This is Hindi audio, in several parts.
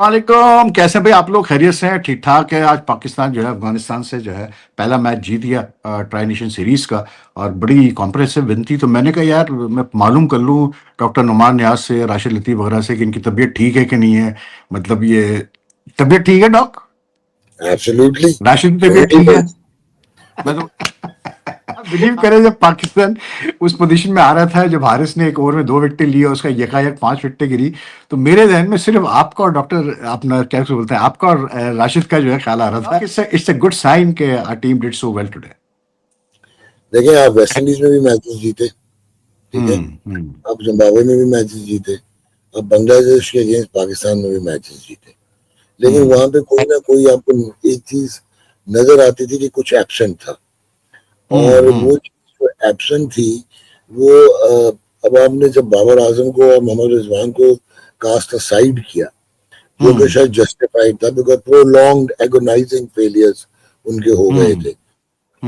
वालेकुम। कैसे भाई आप लोग? खैरियत से हैं? ठीक ठाक है। आज पाकिस्तान जो है अफगानिस्तान से जो है पहला मैच जीत गया ट्राई नेशन सीरीज का। और बड़ी कॉम्प्रेसिव विन थी। तो मैंने कहा यार मैं मालूम कर लूं डॉक्टर नुमान नियाज से, राशिद लतीफ़ वगैरह से कि इनकी तबीयत ठीक है कि नहीं है। मतलब ये तबीयत ठीक है डॉक? एब्सोल्युटली। राशिद की क्यों तबीयत नहीं ठीक है? भाई? मैं तो आप बिलीव करें, जब पाकिस्तान उस पोजीशन में आ रहा था, जब हारिस ने एक ओवर में 2 विकेट लिए, उसका यकायक 5 विकेटें गिरी, तो मेरे जहन में सिर्फ आपका और डॉक्टर अपना क्या बोलते हैं, आपका और राशिद का जो है ख्याल आ रहा था। इट्स अ गुड साइन कि our team did so well today. देखें, आप वेस्ट इंडीज में भी मैचेस जीते, ठीक है। हम्म। आप जिम्बाब्वे में भी मैचेस जीते, अब बांग्लादेश के अगेंस्ट पाकिस्तान में भी मैचेस जीते। लेकिन हम्म। वहां पे कोई ना कोई आपको एक चीज नजर आती थी कि कुछ एब्सेंट था। और हम्म। वो चीज जो एब्सेंट थी वो अब आपने जब बाबर आजम को और मोहम्मद रिजवान को कास्ट साइड किया, जो कि हम्म। शायद जस्टिफाइड था, बिकॉज प्रोलॉन्ग्ड एगोनाइजिंग फेलियर्स उनके हो गए हम्म। थे।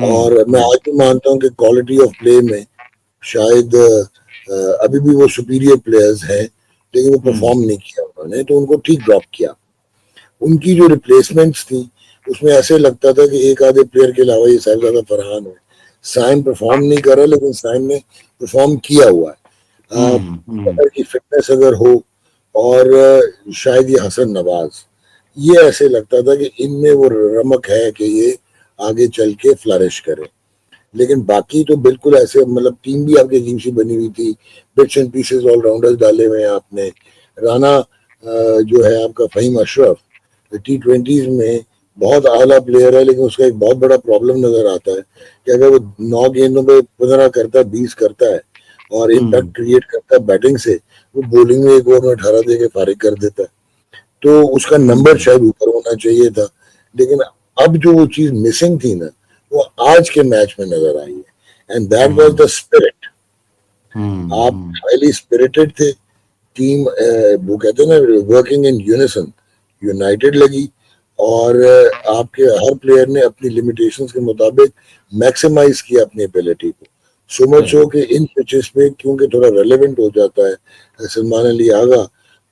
और मैं हम्म। आज भी मानता हूँ कि क्वालिटी ऑफ प्ले में शायद अभी भी वो सुपीरियर प्लेयर्स हैं, लेकिन वो हम्म। परफॉर्म नहीं किया उन्होंने, तो उनको ठीक ड्रॉप किया। उनकी जो रिप्लेसमेंट्स थी उसमें ऐसे लगता था कि एक आधे प्लेयर के अलावा ये साहिबजादा फरहान है। साइम परफॉर्म नहीं कर रहा, लेकिन साइम ने परफॉर्म किया हुआ है। हम्म। अगर की फिटनेस अगर हो, और शायद ये हसन नवाज, ये ऐसे लगता था कि इनमें वो रमक है कि ये आगे चल के फ्लरिश करे। लेकिन बाकी तो बिल्कुल ऐसे, मतलब टीम भी आपकी अजीब सी बनी हुई थी। बिट्स एंड पीसेस ऑलराउंडर्स डाले हुए हैं आपने। राना जो है आपका फहीम अशरफ, T20s में बहुत आला प्लेयर है, लेकिन उसका एक बहुत बड़ा प्रॉब्लम नजर आता है कि अगर वो 9 गेंदों पे 15 करता है, 20 करता है और इम्पैक्ट हम्म। क्रिएट करता है बैटिंग से, वो बॉलिंग में एक ओवर में 18 दे के फारिग कर देता है। तो उसका नंबर हम्म। शायद ऊपर होना चाहिए था। लेकिन अब जो वो चीज मिसिंग थी ना, वो आज के मैच में नजर आई है, and that was the spirit. आप हम्म। हाईली स्पिरिटेड थे। टीम वो कहते हैं ना, वर्किंग इन यूनिसन, यूनाइटेड लगी। और आपके हर प्लेयर ने अपनी लिमिटेशंस के मुताबिक मैक्सिमाइज किया अपनी एबिलिटी को। सो मच हो सही। कि इन पिचेस पे क्योंकि थोड़ा रेलेवेंट हो जाता है सलमान अली आगा,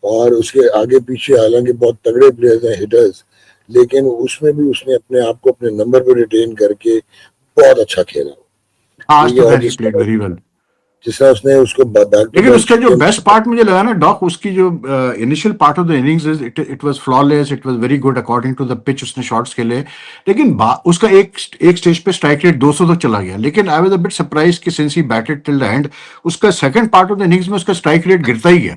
और उसके आगे पीछे हालांकि बहुत तगड़े प्लेयर्स हैं, हिटर्स, लेकिन उसमें भी उसने अपने आप को अपने नंबर पर रिटेन करके बहुत अच्छा खेला। आज ठीक है। तो और खैर ही प्लेड वेरी वेल। जिस तरह उसने उसको बैक टू लेकिन बैक उसका जो कैप्टन, बेस्ट पार्ट मुझे लगा ना डॉक, उसकी जो initial part of the innings is it was flawless, it was very good according to the pitch, उसने शॉट्स खेले। लेकिन उसका एक एक स्टेज पे स्ट्राइक रेट 200 तक चला गया। लेकिन I was a bit surprise कि since he batted till the end, उसका second part of the innings में उसका स्ट्राइक रेट गिरता ही गया।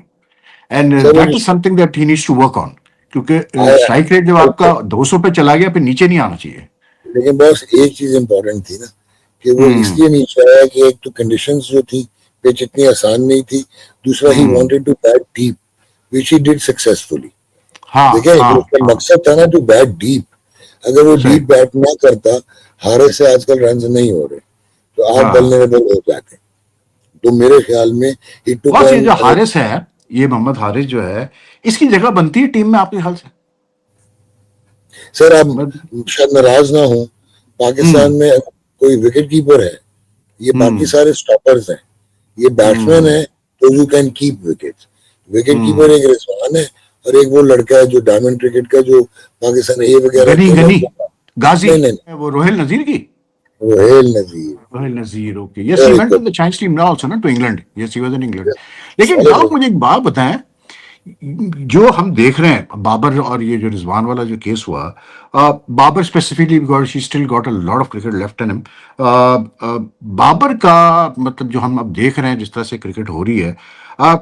And sir that is something that he needs to work on. क्योंकि स्ट्राइक रेट जब आपका 200 पे चला गया, फिर नीचे नहीं आना चाहिए। लेकिन बस एक चीज इंपॉर्टेंट थी ना, कि वो हम्म। इसलिए नीचे आया कि एक तो कंडीशंस जो थी, पिच इतनी आसान नहीं थी। दूसरा, he hmm. Wanted to bat deep, which he did successfully. हाँ देखिए, हाँ उसका हाँ। मकसद था ना टू बैट डीप। अगर वो सही। डीप बैट ना करता, हारे से आजकल रन नहीं हो रहे, तो आप हाँ। वल्नरेबल हो जाते। तो मेरे ख्याल में ही टुक बस ये ऑन। जो हारिस है, ये मोहम्मद हारिस जो है, इसकी जगह बनती है टीम में आपके ख्याल से? सर आप मत- शायद नाराज ना हो, पाकिस्तान हम्म। में कोई विकेट कीपर है, ये बाकी हम्म। सारे स्टॉपर्स हैं। ये बैट्समैन हम्म। है, तो you can keep wicket. Wicket keeper hmm. एक रिजवान है, और एक वो लड़का है जो डायमंड क्रिकेट का जो पाकिस्तान ए वगैरह गनी खेला गनी उसका। गाजी, नहीं नहीं, वो रोहिल नजीर की। Rohail Nazir. Rohail Nazir, okay. Yes, he very went to good. The Chinese team now also ना, to England. Yes, he was in England. लेकिन सॉलिड। डॉक मुझे एक बात बताएं, जो हम देख रहे हैं बाबर और ये जो रिजवान वाला जो केस हुआ, Babar specifically because she still got a lot of cricket left in him. Babar का मतलब जो हम अब देख रहे हैं, जिस तरह से क्रिकेट हो रही है,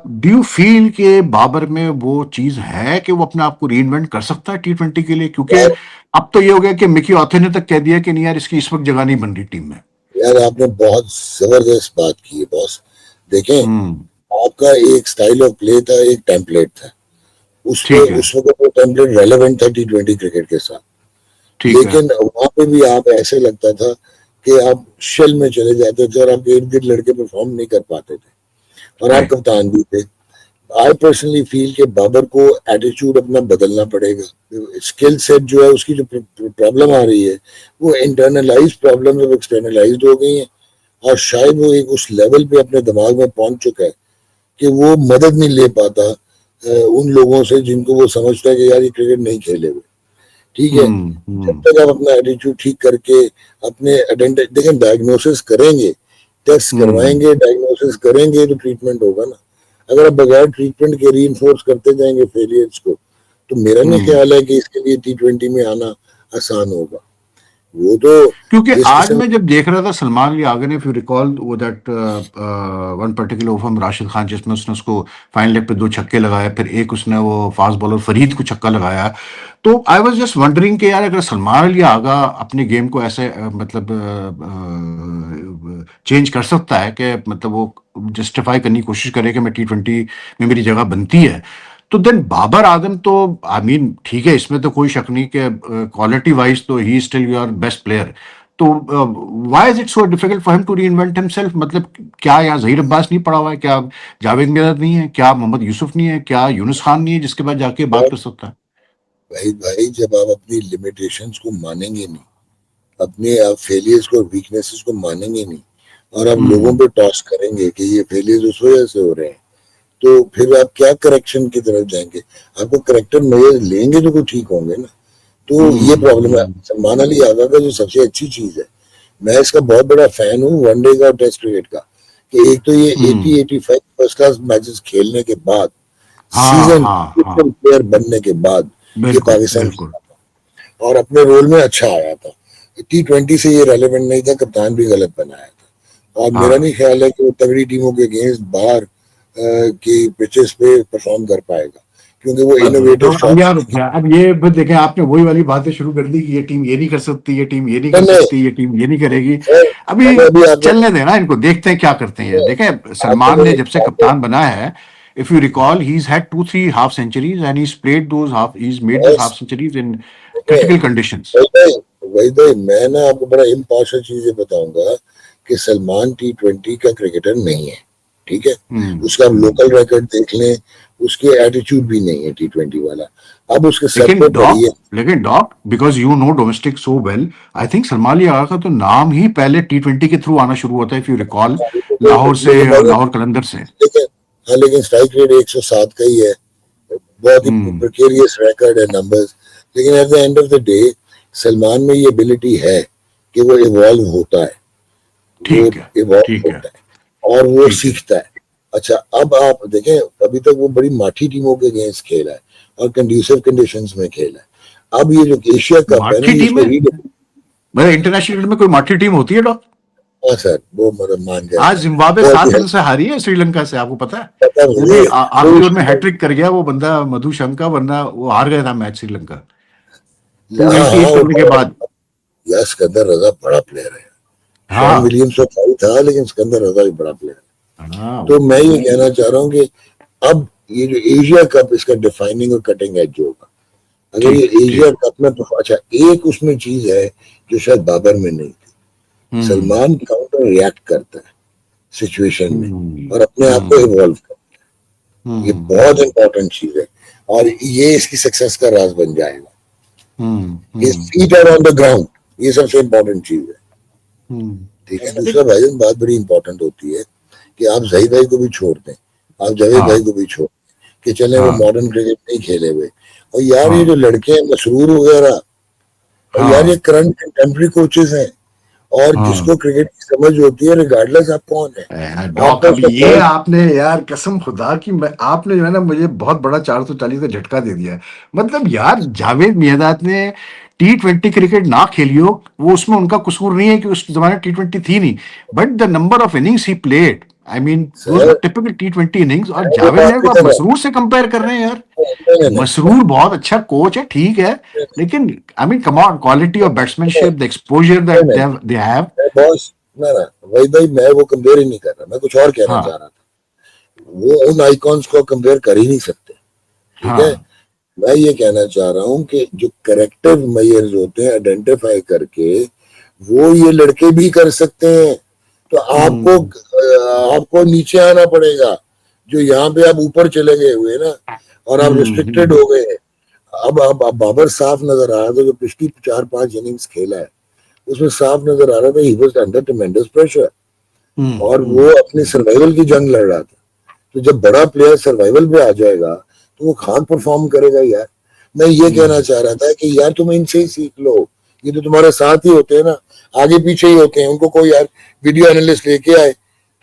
डू यू फील कि बाबर में वो चीज है कि वो अपने आप को री कर सकता है T20 के लिए? क्योंकि यार, अब तो ये हो गया कि मिकी ऑथे ने तक कह दिया कि नहीं यार, इसकी इस वक्त जगह नहीं बन रही टीम में। यार आपने बहुत जबरदस्त बात की है बॉस। देखें, हम्म। आपका एक स्टाइल ऑफ प्ले था, एक टेम्पलेट था। उस पे ठीक है। उस वक्त वो टेम्पलेट रेलेवेंट था T20 क्रिकेट के साथ। ठीक है। लेकिन वहां पे भी आप ऐसे लगता था कि आप शेल में चले जाते थे, और आपके इर्द गिर्द लड़के परफॉर्म नहीं कर पाते थे, और आप राइट। कप्तान भी थे। आई पर्सनली फील कि बाबर को एटीट्यूड अपना बदलना पड़ेगा। स्किल सेट जो है, उसकी जो प्रॉब्लम आ रही है, वो इंटरनलाइज प्रॉब्लम अब एक्सटर्नलाइज हो गई है। और शायद वो एक उस लेवल पे अपने दिमाग में पहुंच चुका है कि वो मदद नहीं ले पाता उन लोगों से जिनको वो समझता है कि यार ये क्रिकेट नहीं खेले हुए, ठीक है। जब तक आप अपना एटीट्यूड ठीक करके अपने देखें, डायग्नोसिस करेंगे, टेस्ट करवाएंगे, डायग्नोसिस करेंगे तो ट्रीटमेंट होगा ना। अगर आप बगैर ट्रीटमेंट के रीइंफोर्स करते जाएंगे फेलियर्स को, तो मेरा नहीं ख्याल है कि इसके लिए T20 में आना आसान होगा। वो तो क्योंकि जिस आज किस्म मैं जब देख रहा था सलमान अली आगे ने, इफ यू रिकॉल वो that one particular over Rashid Khan जिसमें उसने उसको फाइनल लेग पे 2 छक्के लगाए, फिर एक उसने वो फास्ट बॉलर फरीद को छक्का लगाया, तो आई वाज जस्ट वंडरिंग कि यार अगर सलमान अली आगा अपने गेम को ऐसे मतलब चेंज कर सकता है कि मतलब वो जस्टिफाई करने की कोशिश करे कि मैं T20 में मेरी जगह बनती है, तो देन बाबर आजम तो आई मीन ठीक है, इसमें तो कोई शक नहीं कि क्वालिटी वाइज तो he still your best player. तो why is it so difficult for him to reinvent himself? मतलब क्या यहाँ जहीर अब्बास नहीं पड़ा हुआ है? क्या जावेद मियां नहीं है? क्या मोहम्मद यूसुफ नहीं है? क्या यूनुस खान नहीं है जिसके बाद जाके बात कर सकता है? भाई भाई, जब आप अपनी लिमिटेशंस को मानेंगे नहीं, अपने आप फेलियर्स को, वीकनेसेस को मानेंगे नहीं, और आप लोगों हम्म पे टॉस करेंगे कि ये फेलियर्स उस वजह से हो रहे हैं, तो फिर आप क्या करेक्शन की तरफ जाएंगे? आपको करेक्टर मेजर लेंगे तो कुछ ठीक होंगे ना। तो ये प्रॉब्लम है हम्म सलमान अली आगा का। जो सबसे अच्छी चीज है, मैं इसका बहुत बड़ा फैन हूँ वनडे का और टेस्ट क्रिकेट का, कि एक तो ये हम्म 80-85 फर्स्ट क्लास मैचेस खेलने के बाद, हाँ सीजन हाँ हाँ, प्लेयर बनने के बाद ये बिल्कुल पाकिस्तान बिल्कुल। जीता था और अपने रोल में अच्छा आया था। T20 से ये रेलेवेंट नहीं था, कप्तान भी गलत बनाया था, और मेरा हाँ नहीं ख्याल है कि वो तगड़ी टीमों के अगेंस्ट बाहर की पिचेस पे परफॉर्म कर पाएगा, क्योंकि वो तो इनोवेटिव अब शॉट्स यार क्या, अब ये बस देखें, आपने वही वाली बातें शुरू कर दी कि ये टीम ये नहीं कर सकती, ये टीम ये नहीं कर नहीं। सकती, ये टीम ये नहीं करेगी। मैं अभी मैंने अभी आपको चलने देना इनको, देखते हैं क्या करते हैं। देखें आपको सलमान ने मेरी जब से कप्तान बना है, if you recall he had 2-3 half centuries and he played those half, he made those half centuries in critical conditions. वही भाई, मैं ना आपको बड़ा इम्पार्शल चीजें बताऊंगा कि सलमान T20 का क्रिकेटर नहीं है, ठीक है। उसका आप हम्म। लोकल रिकॉर्ड देख लें, उसके एटीट्यूड भी नहीं है T20 वाला। अब उसके सर लेकिन पे पड़ी डॉक है। लेकिन doc because you know domestic so well, I think Salman Ali Agha का तो नाम ही पहले T20 के थ्रू आना शुरू होता है, इफ यू रिकॉल लाहौर से लेकिन और भाई, लाहौर कलंदर से। लेकिन हाँ, लेकिन स्ट्राइक रेट 107 का ही है, बहुत ही हम्म प्रिकेरियस रिकॉर्ड है नंबर्स। लेकिन at the end of the day Salman में ये एबिलिटी है कि वो इवॉल्व होता है, वो ठीक है इवॉल्व ठीक है होता है और वो ठीक है। सीखता है। अच्छा, अब आप देखें, अभी तक वो बड़ी माठी टीमों के अगेंस्ट खेला है और कंड्यूसिव कंडीशंस में खेला है। अब ये जो एशिया कप है ना, माठी ये टीम इसको है? रीड। मतलब इंटरनेशनल क्रिकेट में कोई माठी टीम होती है डॉक? हाँ सर, वो मतलब मान जाए आज सर, जिम्बाब्वे बहुत ही 7 रन हेल्प से हारी है श्रीलंका से, आपको पता है? पता वो भी मुझे। कोई आखिरी ओवर में इशू हैट्रिक कर गया वो बंदा मधु शंका, वरना वो हार गया था मैच श्रीलंका नहीं। हाँ हाँ, 298 वो करने के बाद। यार सिकंदर रजा बड़ा प्लेयर है। शॉन हाँ विलियम्स तो था ही था, लेकिन सिकंदर रजा भी बड़ा प्लेयर हाँ है। तो मैं ये कहना चाह रहा हूँ कि अब ये जो एशिया कप, इसका डिफाइनिंग और कटिंग एज होगा। अगर ये ठीक एशिया ठीक। कप में तो अच्छा, एक उसमें चीज है जो शायद बाबर में नहीं थी। हम्म सलमान काउंटर रिएक्ट करता है सिचुएशन में हम्म और अपने आप को हम्म इवॉल्व करता है। ये बहुत हम्म इंपॉर्टेंट चीज है और ये इसकी सक्सेस का राज बन जाएगा। His feet hmm are on the ground, ये सबसे इंपॉर्टेंट चीज है, ठीक है। देख- दूसरा भाईजान, बात बड़ी इंपॉर्टेंट होती है कि आप जहीर भाई को भी छोड़ दें, आप जावेद भाई हाँ को भी छोड़ दें कि चले वो हाँ मॉडर्न क्रिकेट नहीं खेले हुए, और यार ये जो हाँ लड़के हैं मसरूर वगैरह, और यार ये हाँ करंट कंटेम्प्रेरी कोचेस हैं, और हाँ। जिसको क्रिकेट की समझ होती है, रिगार्डलेस आप कौन है, डॉक, आपका अब उसका ये कौन। आपने यार कसम खुदा की, मैं आपने जो है ना मुझे बहुत बड़ा 440 का झटका दे दिया है। मतलब यार जावेद मियांदाद ने T20 क्रिकेट ना खेली हो, वो उसमें उनका कसूर नहीं है कि उस जमाने T20 थी नहीं, but the number of innings he played, I mean those were sir typical T20 innings. और मैं ये जावेद बात मियां नहीं को आप कर रहा, मसरूर से कंपेयर कर रहे हैं यार। नहीं नहीं मसरूर बहुत अच्छा कोच है, ठीक है, लेकिन I mean come on, quality of नहीं बैट्समैनशिप, द एक्सपोजर नहीं दैट नहीं, दे हैव। बॉस, ना ना, वही भाई, मैं वो कंपेयर ही नहीं कर रहा, मैं कुछ और कहना हाँ चाह रहा था। वो उन आइकॉन्स को कंपेयर कर ही नहीं सकते, ठीक है। हाँ मैं ये कहना चाह रहा हूँ कि जो करेक्टिव मेजर्स होते हैं आइडेंटिफाई करके, वो ये लड़के भी कर सकते हैं। तो आपको हम्म आपको नीचे आना पड़ेगा। जो यहाँ पे आप ऊपर चले गए हुए ना, और आप रिस्ट्रिक्टेड हम्म हो गए। अब बाबर साफ नजर आ रहा था, जो पिछली 4-5 इनिंग्स खेला है उसमें साफ नजर आ रहा था ही वाज अंडर ट्रेमेंडस प्रेशर, और वो हम्म अपनी सर्वाइवल की जंग लड़ रहा था। तो जब बड़ा प्लेयर सर्वाइवल पे आ जाएगा, तो वो खान परफॉर्म करेगा यार। मैं ये कहना चाह रहा था कि यार तुम इनसे ही सीख लो, ये तो तुम्हारे साथ ही होते हैं ना, आगे पीछे ही होते हैं, उनको कोई यार वीडियो एनालिस्ट लेके आए,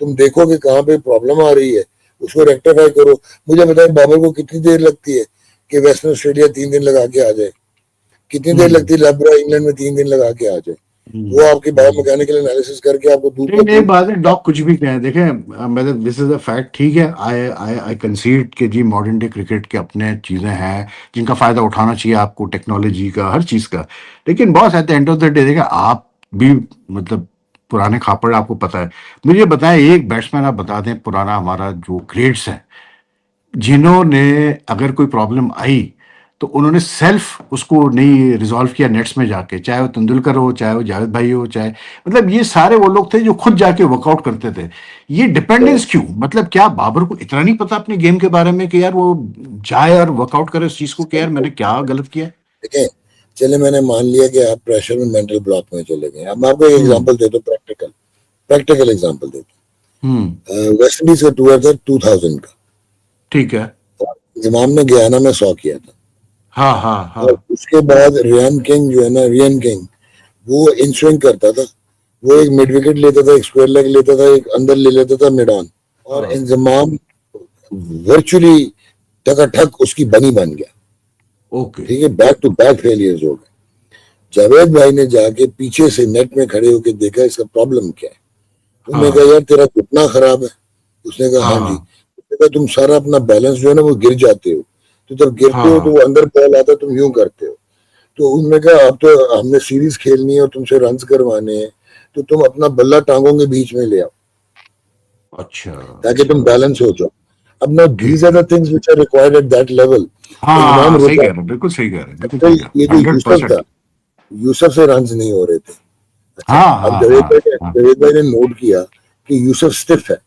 तुम देखो कि कहाँ पे प्रॉब्लम आ रही है, उसको रेक्टिफाई करो। मुझे बताए बाबर को कितनी देर लगती है कि वेस्टर्न ऑस्ट्रेलिया 3 दिन लगा के आ जाए, कितनी देर लगती है लाब्रा इंग्लैंड में 3 दिन लगा के आ जाए, वो आपकी बायो मैकेनिकल एनालिसिस करके आपको दूध का लेकिन एक दूध। बात है, डॉग कुछ भी कहें, देखें मतलब दिस इज अ फैक्ट, ठीक है, आई आई आई कंसीड कि जी मॉडर्न डे क्रिकेट के अपने चीज़ें हैं जिनका फ़ायदा उठाना चाहिए आपको, टेक्नोलॉजी का, हर चीज़ का। लेकिन boss at the end of the day देखिए, आप भी मतलब पुराने खापड़, आपको पता है। मुझे बताएं, एक बैट्समैन आप बता दें पुराना हमारा जो ग्रेट्स है, जिन्होंने अगर कोई प्रॉब्लम आई तो उन्होंने सेल्फ उसको नहीं रिजॉल्व किया नेट्स में जाके, चाहे वो तेंदुलकर हो, चाहे वो जावेद भाई हो, चाहे मतलब ये सारे वो लोग थे जो खुद जाके वर्कआउट करते थे। ये डिपेंडेंस क्यों? मतलब क्या बाबर को इतना नहीं पता अपने गेम के बारे में कि यार वो जाए और वर्कआउट करे उस चीज को, कि यार मैंने क्या गलत किया है? देखें, चले मैंने मान लिया कि आप प्रेशर में मेंटल ब्लॉक में चले गए, अब मैं आपको एक हम्म। एग्जांपल देता हूँ, प्रैक्टिकल प्रैक्टिकल एग्जांपल देता हम्म। हूँ। वेस्ट इंडीज का टूर था 2000 का, ठीक है। और इंजमाम ने गयाना में 100 किया था, हाँ हाँ और हाँ। उसके बाद रियान किंग जो है ना, रियन किंग, वो इन स्विंग करता था, वो एक मिड विकेट लेता था, एक स्क्वायर लेग लेता था, एक अंदर ले लेता था मिड ऑन, और हाँ। इंजमाम वर्चुअली टकाटक उसकी बनी बन गया। ओके। ठीक है, बैक टू बैक फेलियर्स हो गए। जावेद भाई ने जाके पीछे से नेट में खड़े होकर देखा इसका प्रॉब्लम क्या है। उन्होंने कहा हाँ यार तेरा घुटना खराब है। उसने कहा हाँ जी। हाँ उसने कहा तुम सारा अपना बैलेंस जो है ना वो गिर जाते हो, तो जब गिरते हाँ हो तो हाँ। वो अंदर बॉल आता है, तुम यूं करते हो। तो उन्होंने कहा अब तो हमने सीरीज खेलनी है और तुमसे रन करवाने हैं, तो तुम अपना बल्ला टांगों के बीच में ले आओ अच्छा ताकि अच्छा। तुम बैलेंस हो जाओ। अब ना ठीक दीज आर है। The things which are required at that level. Inzamam हाँ सही रोता कह रहे हैं, बिल्कुल सही कह रहे हैं, बिल्कुल है, सही कह ये रहे हैं, जो हंड्रेड यूसुफ था, परसेंट यूसुफ से रन नहीं हो रहे थे। अच्छा, हाँ अब हाँ हाँ हाँ। जावेद भाई ने नोट किया कि यूसुफ स्टिफ है।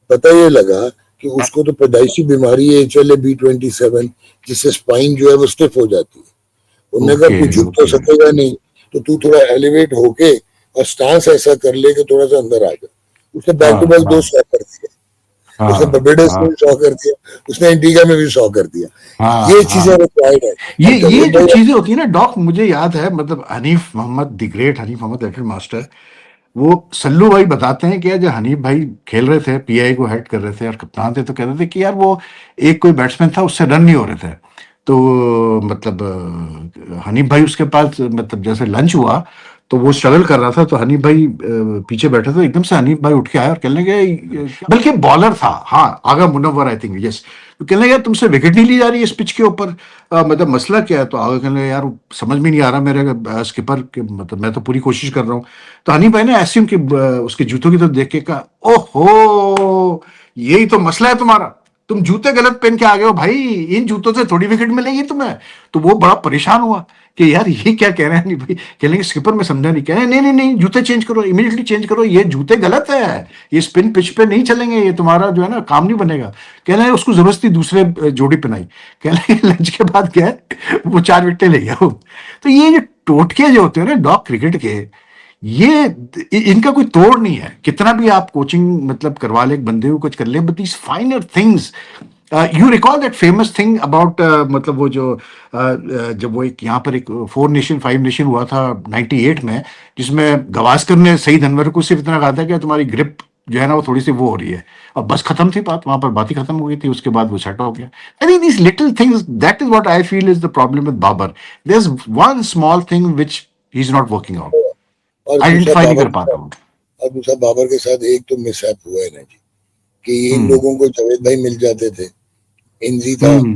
पता ये लगा कि उसको तो पैदाइशी बीमारी है HLA-B27, जिससे स्पाइन जो है वो स्टिफ हो जाती है। उन्होंने कहा ओके तू झुक तो ओके। सकेगा नहीं, तो तू थोड़ा एलिवेट होके और स्टांस ऐसा कर ले कि थोड़ा सा अंदर आ जाए। उसने बैक हाँ टू बैक दो हाँ 100 कर दिए, उसने हाँ बर्बाडोस में हाँ भी 100 कर दिया, उसने एंटीगा में भी 100 कर दिया। हाँ ये चीजें हाँ। रिक्वायर्ड है। अब ये जावेद जो भाई, चीजें होती है ना डॉक, मुझे याद है मतलब Hanif Mohammad, the great Hanif Mohammad little master, वो सल्लू भाई बताते हैं कि यार जब हनीफ भाई खेल रहे थे, पीआई को हेड कर रहे थे और कप्तान थे, तो कहते थे कि यार वो एक कोई बैट्समैन था, उससे रन नहीं हो रहे थे। तो मतलब हनीफ भाई उसके पास मतलब जैसे लंच हुआ तो वो स्ट्रगल कर रहा था, तो हनीफ भाई पीछे बैठे थे, एकदम से हनीफ भाई उठ के आए और कहने लगे, बल्कि बॉलर था, हाँ आगा मुनव्वर आई थिंक, यस। तो कहने लगे यार तुमसे विकेट नहीं ली जा रही है इस पिच के ऊपर, मतलब मसला क्या है? तो आगे कहने लगे यार समझ में नहीं आ रहा मेरे स्किपर के, मतलब मैं तो पूरी कोशिश कर रहा हूँ। तो हनी भाई ने ऐसे उनके उसके जूतों की तरफ देख के कहा, ओहो यही तो मसला है तुम्हारा, तुम जूते गलत पहन के आ गए हो भाई, इन जूतों से थोड़ी विकेट मिलेगी तुम्हें। तो वो बड़ा परेशान हुआ कि यार ये क्या कह रहे हैं नहीं भाई, कह लेंगे स्किपर में समझा नहीं, कह रहे नहीं नहीं नहीं जूते चेंज करो, इमीडिएटली चेंज करो, ये जूते गलत है, ये स्पिन पिच पे नहीं चलेंगे, ये तुम्हारा जो है ना काम नहीं बनेगा। कह रहे उसको जबरदस्ती दूसरे जोड़ी पहनाई, कह लेंगे लंच के बाद गए वो 4 विकेटें ले गया वो। तो ये जो टोटके जो होते हैं ना डॉग क्रिकेट के, ये इनका कोई तोड़ नहीं है, कितना भी आप कोचिंग मतलब करवा ले एक बंदे को, कुछ कर ले, but these फाइनर things. You recall that famous thing about मतलब वो जो जब वो एक यहाँ पर एक 4 नेशन 5 नेशन हुआ था 98 में, जिसमें गवास्कर ने सईद अनवर को सिर्फ इतना कहा था कि तुम्हारी ग्रिप जो है ना वो थोड़ी सी वो हो रही है, और बस खत्म थी बात, वहां पर बात ही खत्म हो गई थी, उसके बाद वो सेट हो गया। I think these little things, that is what I feel is the problem with Babar, there is one small thing which he is not working out, और दूसरा आइडेंटिफाई नहीं बाबर कर के पाता साथ, वो। और दूसरा बाबर के साथ एक तो मिसहैप हुआ है ना जी, कि इन हम्म। लोगों को जावेद भाई मिल जाते थे, इंजी था, हम्म।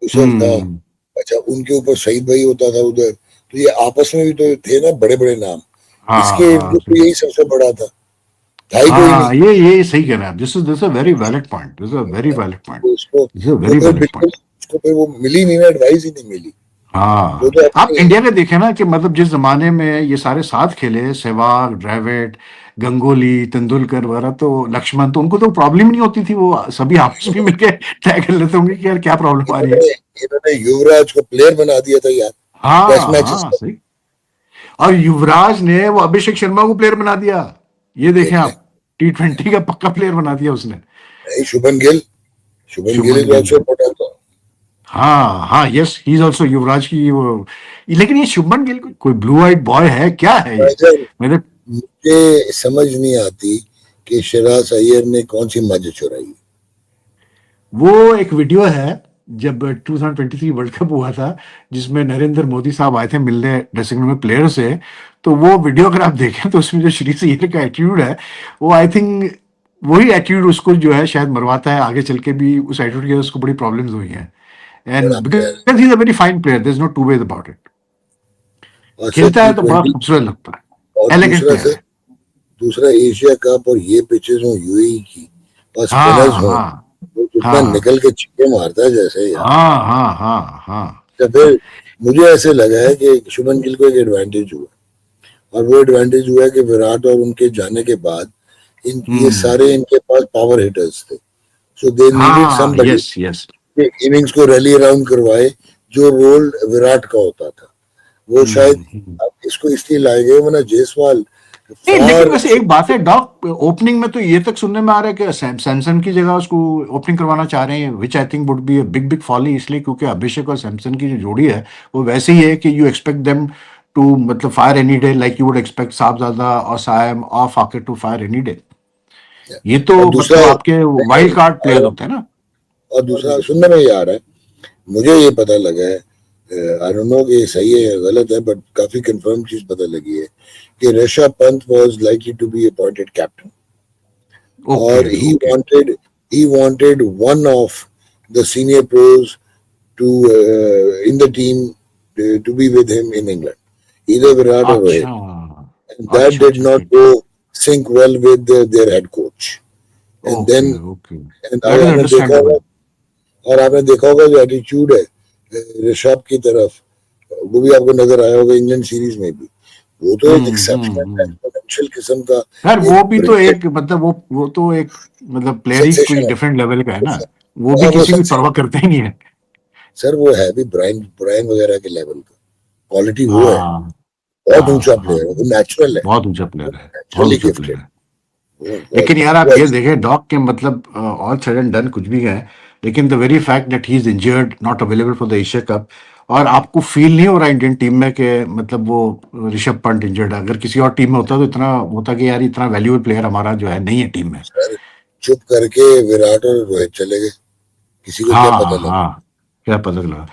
यूसुफ था, हम्म। अच्छा उनके ऊपर सईद भाई होता था उधर, तो ये आपस में भी तो थे ना बड़े बड़े नाम। हाँ इसके इर्द हाँ गिर्द सही। तो यही सबसे बड़ा था ही कोई नहीं। हाँ ये सही कह रहे हैं आप, this is very valid point, this is a very valid point, तो उसको दिस इज अ वो वेरी तो वैलिड बिल्कुल, पॉइंट। उसको फिर वो मिली नहीं ना, एडवाइस ही नहीं मिली। वो हाँ तो आप अपनी, इंडिया में देखें ना कि मतलब जिस जमाने में ये सारे साथ खेले, सहवाग, द्रविड़, गंगोली, तेंदुलकर वगैरह, तो लक्ष्मण, तो उनको तो प्रॉब्लम नहीं होती थी, वो सभी आपस में मिलकर तय कर लेते होंगे कि यार क्या प्रॉब्लम आ रही है। इन्होंने इन्होंने युवराज को प्लेयर बना दिया था यार, टेस्ट हाँ मैचेस हाँ में। सही। और युवराज ने वो अभिषेक शर्मा को प्लेयर बना दिया, ये देखें देख लें, आप, T20 का पक्का प्लेयर बना दिया उसने। नहीं, शुभन गिल, शुभन Gill Shubman is Gill. Also potential. हाँ हाँ, यस, ही इज ऑल्सो युवराज की वो। लेकिन ये शुभमन गिल कोई ब्लू आइड बॉय है क्या है ये? भाईजान, मेरे मुझे समझ नहीं आती कि शिराज अय्यर ने कौन सी मज चुराई। वो एक वीडियो है जब 2023 वर्ल्ड कप हुआ था, जिसमें नरेंद्र मोदी साहब आए थे मिलने ड्रेसिंग रूम में प्लेयर से। तो वो वीडियो अगर आप देखें तो उसमें जो श्री अय्यर का एटीट्यूड है, वो आई थिंक वही एटीट्यूड उसको जो है शायद मरवाता है आगे चल के भी। उस एटीट्यूड की वजह से उसको बड़ी प्रॉब्लम्स हुई हैं। एंड बड़ा player because he is a very fine player, there is no two way about it. और सर खेलता टी है तो बड़ा ट्वेंटी खूबसूरत लगता और है, एलिगेंट दूसरा प्लेयर सर, है। दूसरा एशिया कप और ये पिचेस हो यूएई की, और स्पिनर्स हाँ हो, हाँ वो कितना हाँ निकल के छक्के मारता है जैसे यार। हाँ हाँ हाँ हाँ। तो फिर मुझे ऐसे लगा है कि शुभन गिल को एक एडवांटेज हुआ, और वो एडवांटेज हुआ है कि विराट और उनके जाने के बाद इन ये हम्म। सारे इनके पास पावर हिटर्स थे। सो दे नीडेड हाँ, समबडी यस यस। कि इनिंग्स को रैली अराउंड करवाए, जो रोल विराट का होता था। वो शायद हम्म। अब इसको इसलिए लाए गए, वरना जायसवाल नहीं, लेकिन फार वैसे एक बात है डॉक, ओपनिंग में तो ये तक सुनने में आ रहा है कि सैमसन की जगह उसको ओपनिंग करवाना चाह रहे हैं, which I think would be a big big folly, इसलिए क्योंकि अभिषेक और सैमसन की जो जोड़ी है वो वैसे ही है कि यू एक्सपेक्ट देम टू मतलब fire any day, like you would expect Sahibzada और सायम और Fakhar to fire any day. ये तो और दूसरा मतलब आपके वाइल्ड कार्ड प्लेयर और, होते हैं ना। और दूसरा सुनने में ये आ रहा है, मुझे ये पता लगा है, आई डोंट नो कि ये सही है या गलत है, बट काफी कंफर्म चीज पता लगी है कि Rishabh Pant was likely to be appointed captain, okay और okay. he wanted one of the senior pros to in the team to be with him in England, either Virat or Rohit. अच्छा And that अच्छा did अच्छा, not ठीक ठीक। go sync well with their head coach. And okay then okay, and that is आपने देखा होगा, अंडरस्टैंडेबल। और आपने देखा होगा जो एटीट्यूड है ऋषभ की तरफ, वो भी आपको नजर आया होगा इंग्लैंड सीरीज में भी। वो तो एक एक्सेप्शनल हम्म। एक्सपोनेंशियल किस्म का यार एक वो भी तो ब्रिलियंट एक मतलब वो तो एक मतलब प्लेयर ही कोई सेंसेशन है। डिफरेंट लेवल का है ना। वो भी और वो किसी की सेंसेशन, परवाह करता ही नहीं है। सर वो है भी ब्रायन ब्रायन वगैरह के लेवल का, क्वालिटी वो है। हाँ बहुत ऊंचा हाँ हाँ, प्लेयर है, वो नेचुरल है, बहुत ऊंचा वो प्लेयर है, बहुत नेचुरली ऊंचा प्लेयर गिफ्टेड। है। वो लेकिन बहुत यार आप वो ये देखें डॉग के मतलब ऑल सेड एंड डन कुछ भी है, लेकिन the very fact that he is injured not available for the Asia cup, और आपको फील नहीं हो रहा इंडियन टीम में कि मतलब वो ऋषभ पंत इंजर्ड है? अगर किसी और टीम में होता तो इतना होता कि यार इतना वैल्यूएबल प्लेयर हमारा जो है नहीं है टीम में। सर, चुप करके विराट और रोहित चले गए, किसी को क्या पता हाँ लगा। हाँ, क्या पता लगा।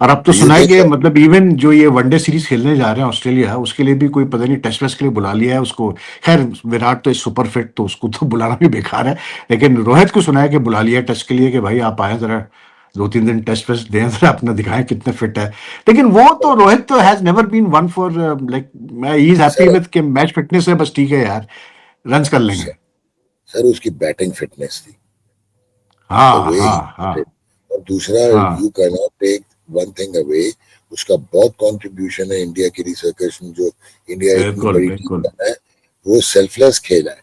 और अब तो डू यू सुना है थिंक कि मतलब इवन जो ये वनडे सीरीज खेलने जा रहे हैं ऑस्ट्रेलिया, उसके लिए भी कोई पता नहीं टेस्ट वेस्ट के लिए बुला लिया है उसको। खैर विराट तो सुपर फिट, तो उसको तो बुलाना भी बेकार है। लेकिन रोहित को सुना है कि बुला लिया टेस्ट के लिए कि भाई आप आए जरा 2-3 दिन टेस्ट वेस्ट दें, जरा अपना दिखाएं कितने फिट है। लेकिन वो तो रोहित तो has never been one for like, he is happy sir? With के मैच फिटनेस है, बस ठीक है यार, रन कर लेंगे। सर, सर उसकी बैटिंग फिटनेस थी, द हाँ वे हाँ ही हाँ बैटेड। और दूसरा, हाँ, you can not take one thing away, उसका बहुत कंट्रीब्यूशन है इंडिया की रिसर्कस में, जो इंडिया इतनी बिल्कुल बड़ी टीम बिल्कुल। बना है। वो सेल्फलेस खेला है,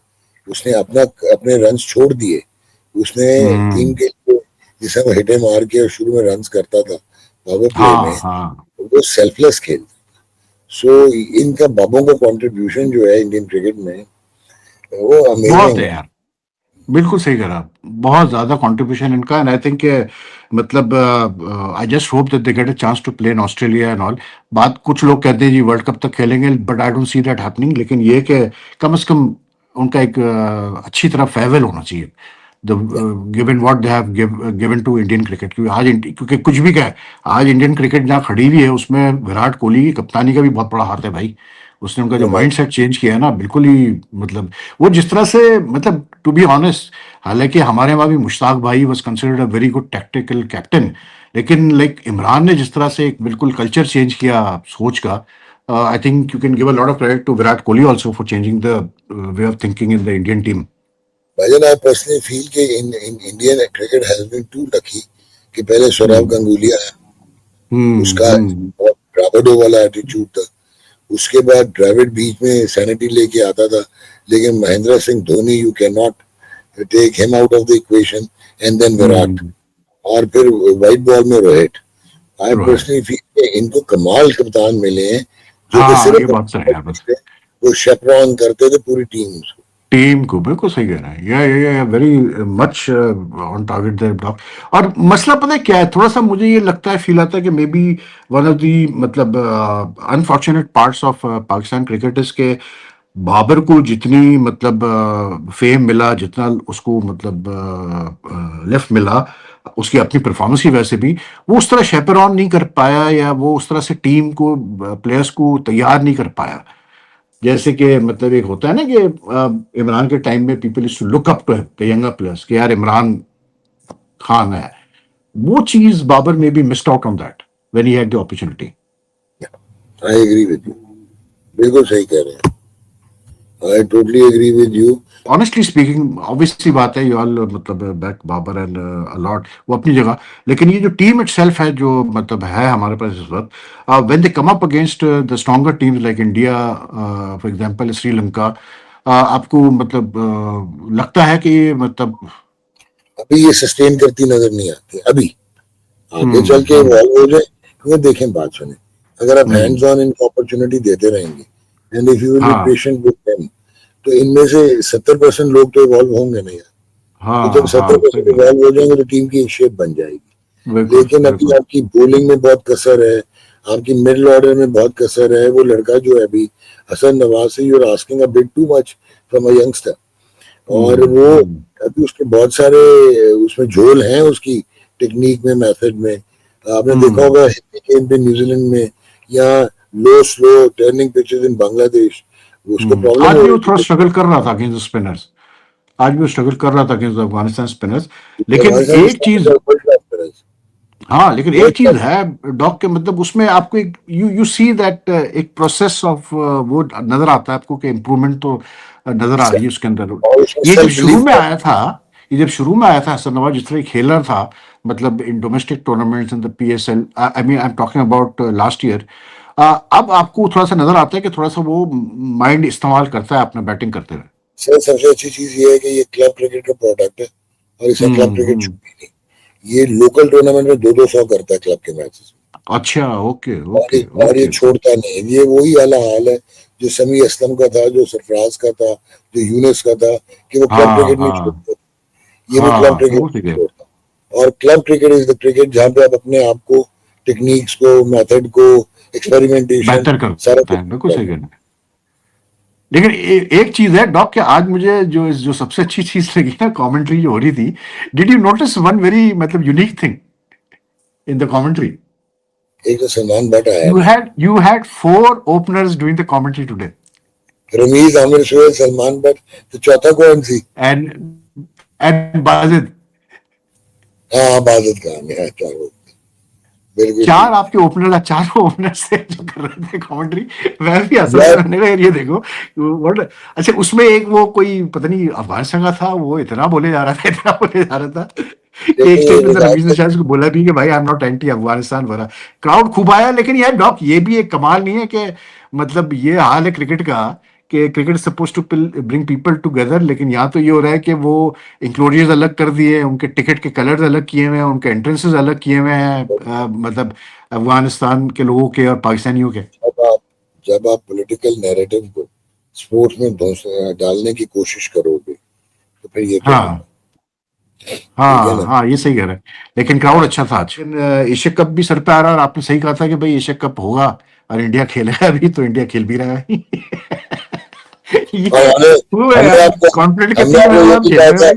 उसने अपना अपने रन्स छोड़ दिए, उसने टीम हम्म। के लिए, जिसे वो हिटे मार के और शुरू में रन्स करता था पावर प्ले में, हाँ हाँ, वो सेल्फलेस खेल। सो इनका बाबों का कंट्रीब्यूशन जो है इंडियन क्रिकेट में, वो बहुत अमेजिंग है है। यार। बिल्कुल सही करा आप। बहुत ज्यादा कंट्रीब्यूशन इनका, एंड आई थिंक मतलब I just hope that they get a chance to play in Australia and all. बात कुछ लोग कहते हैं जी वर्ल्ड कप तक खेलेंगे, but I don't see that happening. लेकिन ये कि कम से कम उनका एक अच्छी तरह फेयरवेल होना चाहिए, the given what they have given to Indian cricket. क्योंकि आज क्योंकि कुछ भी क्या है, आज इंडियन क्रिकेट जहाँ खड़ी हुई है उसमें विराट कोहली की कप्तानी का भी बहुत बड़ा हाथ है भाई। उसने उनका जो no mind doubt. Set change किया है ना, बिल्कुल ही मतलब वो जिस तरह से मतलब टू बी ऑनेस्ट, हालांकि हमारे वहाँ भी मुश्ताक भाई was considered a very good tactical captain, लेकिन लाइक इमरान ने जिस तरह से एक बिल्कुल कल्चर चेंज किया सोच का, I think you can give a lot of credit to Virat Kohli also for changing the way of thinking in the Indian team. भाईजान, आई पर्सनली फील कि in Indian cricket has been too lucky कि पहले सौरव हम्म गंगुली आया, उसका हम्म। बहुत ब्रावडो वाला एटीट्यूड था। उसके बाद द्रविड़ बीच में सैनिटी लेके आता था, लेकिन Mahendra Singh Dhoni, you can not take him out of the equation. And then Virat, hmm. और फिर व्हाइट बॉल में Rohit. I Rohit. Personally feel कि इनको कमाल कप्तान मिले हैं, जो कि हाँ, ये सिर्फ बात सही है बस। वो शेपरॉन करते थे पूरी टीम को। टीम को बिल्कुल सही कह रहे हैं, या very much on target their block. और मसला पता है क्या है, थोड़ा सा मुझे ये लगता है, फील आता है कि may be one of the मतलब unfortunate parts of Pakistan cricket is के बाबर को जितनी मतलब फेम मिला, जितना उसको मतलब लिफ्ट मिला उसकी अपनी परफॉर्मेंस की वजह से भी, वो उस तरह शेपरॉन नहीं कर पाया, या वो उस तरह से टीम को प्लेयर्स को तैयार नहीं कर पाया। जैसे कि मतलब एक होता है ना कि इमरान के टाइम में people is to look up to the younger players कि यार इमरान खान है, वो चीज बाबर में be missed out on that when he had the opportunity. I agree with you, बिल्कुल सही कह रहे हैं, I totally agree with you. Honestly speaking obviously बात है, यू ऑल मतलब बैक बाबर एंड अलॉट, वो अपनी जगह। लेकिन ये जो टीम इटसेल्फ है जो मतलब है हमारे पास इस वक्त, when they come up against the stronger teams like India for example Sri Lanka, आपको मतलब लगता है कि मतलब अभी ये सस्टेन करती नजर नहीं आती अभी, आगे चल के हम्म इवॉल्व हो जाए। क्योंकि देखें, बात सुने, अगर आप हम्म हैंड्स ऑन इनको अपॉर्चुनिटी देते रहेंगे and if you will be हाँ पेशेंट विद देम, तो इनमें से 70% लोग तो इवॉल्व होंगे नहीं यार। तो जब हाँ हाँ सही 70% बात है। इवॉल्व हो जाएंगे तो टीम की एक शेप बन जाएगी। बिल्कुल लेकिन अभी बिल्कुल। आपकी बॉलिंग में बहुत कसर है, आपकी मिडिल ऑर्डर में बहुत कसर है। वो लड़का जो है अभी हसन नवाज से, you are asking a bit too much from a youngster. और वो हम्म। अभी उसके बहुत सारे उसमें झोल हैं, उसकी टेक्निक में, मेथड में। आपने देखा हम्म होगा हिंदी पे न्यूजीलैंड में, या लो स्लो टर्निंग पिचेस इन बांग्लादेश, उसको प्रॉब्लम आज हो भी रही वो थोड़ा थी। स्ट्रगल कर रहा था अगेंस्ट स्पिनर्स, आज भी वो स्ट्रगल कर रहा था अगेंस्ट अफगानिस्तान स्पिनर्स। लेकिन अफगानिस्तान एक चीज, वर्ल्ड क्लास, हाँ लेकिन एक वर्ल्ड चीज क्लास। है डॉक के मतलब उसमें आपको एक यू यू सी दैट एक प्रोसेस ऑफ वो नजर आता है आपको कि इम्प्रूवमेंट तो नजर आ रही है उसके अंदर। और उसमें ये जब सेल्फ शुरू बिलीफ में है। आया था, ये जब शुरू में आया था हसन नवाज जिस तरह खेलर था, मतलब in domestic tournaments in the PSL, I mean I am talking about last year, अब आपको थोड़ा सा नजर आता है कि थोड़ा सा वो माइंड इस्तेमाल करता है अपना बैटिंग करते हुए। सर सबसे अच्छी चीज ये है कि ये क्लब क्रिकेट का प्रोडक्ट है, और इसका क्लब क्रिकेट हम्म। छूटी नहीं। ये लोकल टूर्नामेंट में 2-2 100 करता है क्लब के मैचेस। अच्छा, ओके और ओके ये ओके। छोड़ता नहीं। ये वही वाला हाल है जो समी असलम का था, जो सरफराज का था, जो यूनुस का था, कि वो क्लब हाँ क्रिकेट नहीं हाँ छोड़ते। ये भी क्लब हाँ क्रिकेट बिल्कुल ठीक नहीं है। छोड़ता। और club cricket is the cricket जहां पे आप अपने आप को, टेक्निक्स को, मेथड को, एक्सपेरिमेंटेशन, बेहतर कर सारा सकते कुछ हैं, बिल्कुल करते सही कहना है। लेकिन एक चीज है डॉक कि आज मुझे जो जो सबसे अच्छी चीज लगी ना कमेंट्री जो हो रही थी, did you notice one very मतलब unique thing in the commentary? हैं। एक तो सलमान भट्ट आया नहीं, You had four openers doing the commentary today, Ramiz, Aamir, Sohail, Salman Bhatt, तो चौथा कौन सी? and Bazid। हाँ, बादल का नहीं है, चारों, बिल्कुल चार ठीक। आपके ओपनर, चारों ओपनर से जो कर रहे थे कमेंट्री, मैं भी हंस रहा यार था, मैंने कहा यार ये देखो what- अच्छा उसमें एक वो कोई पता नहीं अफगानिस्तान का था, वो इतना बोले जा रहा था, इतना बोले जा रहा था कि एक देखो, स्टेज ये में तो रमीज ने वजारत, शायद उसको बोला भी कि भाई I am not anti Afghanistan वगैरह। क्राउड खूब आया, लेकिन यार डॉक ये भी एक कमाल नहीं है कि मतलब ये हाल है क्रिकेट का कि cricket suppose to bring people together, लेकिन यहाँ तो ये हो रहा है कि वो इंक्लोजर्स अलग कर दिए, उनके टिकट के कलर्स अलग किए हुए हैं, उनके एंट्रेंसेस अलग किए हुए हैं, मतलब अफगानिस्तान के लोगों के और पाकिस्तानियों के। जब आप जब आप पॉलिटिकल नैरेटिव को स्पोर्ट्स में डालने की कोशिश करोगे, तो फिर ये क्या हाँ होगा? ठीक है हाँ ना? हाँ ये सही कह रहे हैं। लेकिन क्राउड अच्छा था आज, लेकिन एशिया कप भी सर पे आ रहा है, और आपने सही कहा था कि भाई एशिया कप होगा और इंडिया खेलेगा अभी, तो इंडिया खेल भी रहा है और ये वो है हमने यार, आपको कॉन्फिडेंट कितनी हमने है आपको मेरे ये साथ भी खेल कहा रहे हैं था, भाई।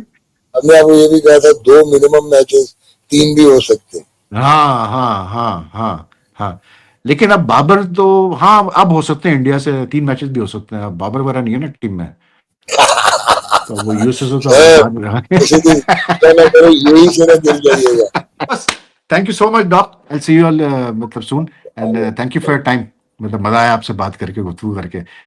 हमने आपको ये भी कहा था, 2 मिनिमम मैचेस, 3 भी हो सकते हैं। हाँ हाँ हाँ हाँ हाँ। लेकिन अब बाबर तो, हाँ अब हो सकते हैं इंडिया से 3 मैचेस भी हो सकते हैं, अब बाबर वगैरह नहीं है ना टीम में, तो वो यूएसए तो सर, आसान रहा किसी दिन क्या ना करो, यही से ना गिर जाइएगा। बस। Thank you so much doc, I see you all मतलब soon, and thank you for your time. मतलब मजा आया आपसे बात करके, गुफ्तगू करके।